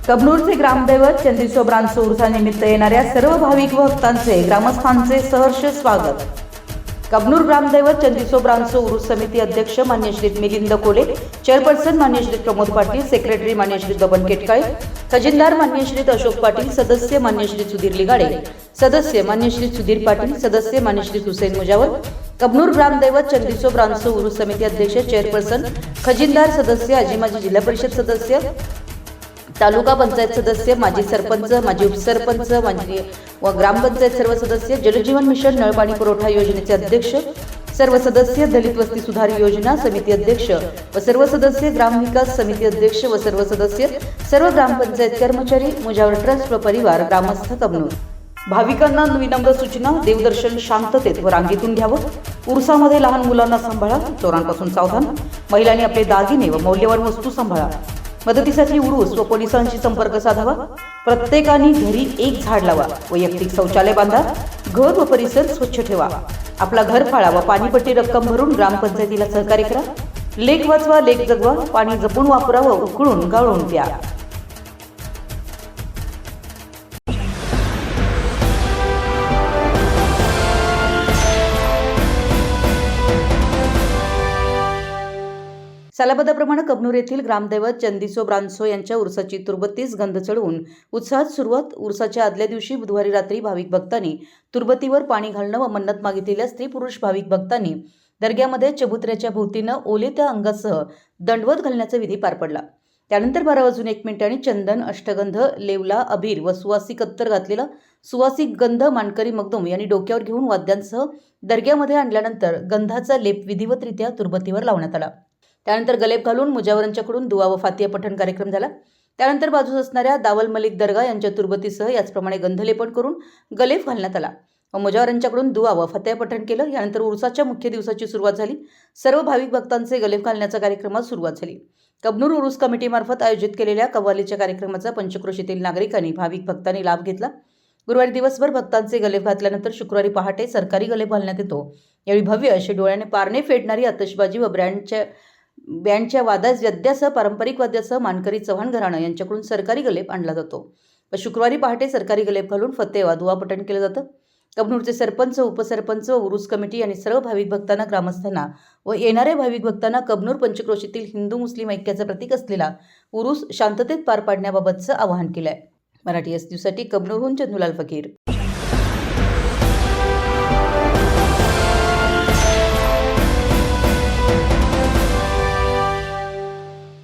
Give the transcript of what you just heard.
कबनूरचे ग्रामदैवत चंदीसोबरांचं उरुसानिमित्त येणाऱ्या सर्व भाविक व भक्तांचे ग्रामस्थांचे सहर्ष स्वागत। कबनूर ग्रामदैवत चंदीसोबरांचं उरुस समिती अध्यक्ष मान्य श्री मिलिंद कोले, चेअरपर्सन मान्य श्री प्रमोद पाटील, सेक्रेटरी मान्य श्री बबन केटकाळे, खजिनदार मान्य श्री अशोक पाटील, सदस्य मान्य श्री सुधीर लिगाडे, सदस्य मान्य श्री सुधीर पाटील, सदस्य मान्य श्री हुसेन मुजावर, कबनूर ग्रामदैवत चंदीसोबरांचं उरुस समिती अध्यक्ष चेअरपर्सन, खजिनदार सदस्य, आजी माजी जिल्हा परिषद सदस्य, तालुका पंचायत सदस्य, माजी सरपंच, माजी उपसरपंच, माजी व ग्रामपंचायत सर्व सदस्य, जलजीवन मिशन नळपाणी पुरवठा योजनेचे अध्यक्ष सर्व सदस्य, दलित वस्ती सुधार योजना समिती अध्यक्ष व सर्व सदस्य, ग्रामविकास समिती अध्यक्ष व सर्व सदस्य, सर्व ग्रामपंचायत कर्मचारी, मुजावर ट्रस्ट व परिवार, ग्रामस्थ कबनूर। भाविकांना विनम्र सूचना, देवदर्शन शांततेत व रांगेतून घ्यावं। उरुसामध्ये लहान मुलांना सांभाळा, चोरांपासून सावधान, महिलांनी आपले दागिने व मौल्यवान वस्तू सांभाळा। मदतीसाठी उरुस व पोलिसांशी संपर्क साधावा। प्रत्येकाने घरी एक झाड लावा, वैयक्तिक शौचालय बांधा, घर व परिसर स्वच्छ ठेवा। आपला घर फाळा व पाणीपट्टी रक्कम भरून ग्रामपंचायतीला सहकार्य करा। लेक वाचवा, लेक जगवा, पाणी जपून वापरा व उकळून गाळून प्या। सालाबदाप्रमाणे कबनूर येथील ग्रामदैवत चंदीसोबरांसो यांच्या उरसाची 33 गंध चढवून उत्साहात सुरुवात। उरसाच्या आदल्या दिवशी बुधवारी रात्री भाविक भक्तांनी तुरबतीवर पाणी घालणं व मन्नत मागितलेल्या स्त्री पुरुष भाविक भक्तांनी दर्ग्यामध्ये चबुतऱ्याच्या भोवतीनं ओले त्या अंगासह दंडवत घालण्याचा विधी पार पडला। त्यानंतर 12:01 चंदन, अष्टगंध, लेवला, अबीर व सुवासिक अत्तर घातलेला सुवासिक गंध मानकरी मगदूम यांनी डोक्यावर घेऊन वाद्यांसह दर्ग्यामध्ये आणल्यानंतर गंधाचा लेप विधिवतरित्या तुरबतीवर लावण्यात आला। त्यानंतर गलेप घालून मुजावरांच्याकडून दुआ व फातिहा पठण कार्यक्रम झाला। त्यानंतर बाजूस असणाऱ्या दावल मलिक दर्गा यांच्या तुरबतीसह याचप्रमाणे गंधलेपन करून गलेफ घालण्यात आला व मुजावरांच्याकडून दुआ व फातिहा पठण केलं। यानंतर उरुसाच्या मुख्य दिवसाची सुरुवात झाली। सर्व भाविक भक्तांचे गलेफ घालण्याच्या कार्यक्रमात सुरुवात झाली। कबनूर उरुस कमिटीमार्फत आयोजित केलेल्या कव्वालीच्या कार्यक्रमाचा पंचक्रोशीतील नागरिकांनी भाविक भक्तांनी लाभ घेतला। गुरुवारी दिवसभर भक्तांचे गलेफ घातल्यानंतर शुक्रवारी पहाटे सरकारी गलेफ घालण्यात येतो। यावेळी भव्य अशी डोळ्याने पारणे फेडणारी आतषबाजी व बँडच्या वाद्यासह पारंपरिक वाद्यासह मानकरी चव्हाण घराणं यांच्याकडून सरकारी गलेप आणला जातो व शुक्रवारी पहाटे सरकारी गलेप घालून फतेह व दुआ पठण केलं जातं। कबनूरचे सरपंच, उपसरपंच व उरुस कमिटी आणि सर्व भाविक भक्तांना, ग्रामस्थांना व येणाऱ्या भाविक भक्तांना कबनूर पंचक्रोशीतील हिंदू मुस्लिम ऐक्याचं प्रतीक असलेला उरुस शांततेत पार पाडण्याबाबतचं आवाहन केलं आहे। मराठी एसटीसाठी कबनूरहून चंदुलाल फकीर।